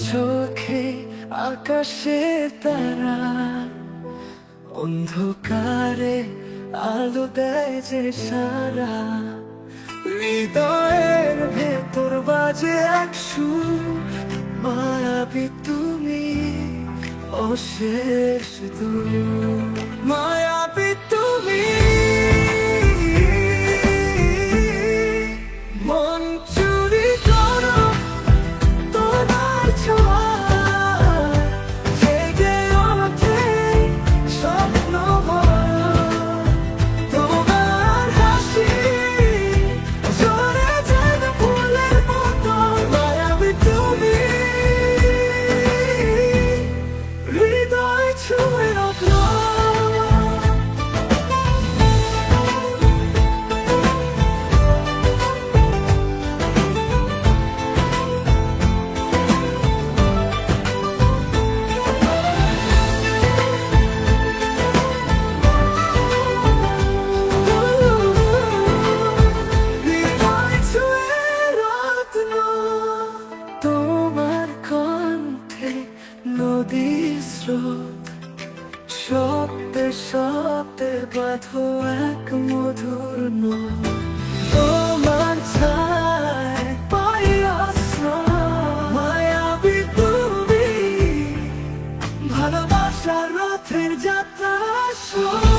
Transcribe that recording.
চোখে আকাশের তারা, অন্ধকারে আলো দেয় যে সারা। হৃদয়ের ভেতর বাজে এক সুর, মায়াবী তুমি অশেষ দূর। মায়াবী তুমি, মন চুরি করো তোমার ছোঁয়ায়, জেগে ওঠে স্বপ্ন ভরা। তোমার হাসি ঝরে যেন ফুলের মতো। মায়াবী তুমি, হৃদয় ছুঁয়ে রাখলো। হৃদয় ছুঁয়ে রাখলো। তোমার কণ্ঠে নদীর স্রোত, শব্দে শব্দে বাঁধো এক মধুর নোট। তোমার ছায় পাই আশ্রয়, মায়াবী তুমি, ভালোবাসার রথের যাত্রা শুরু।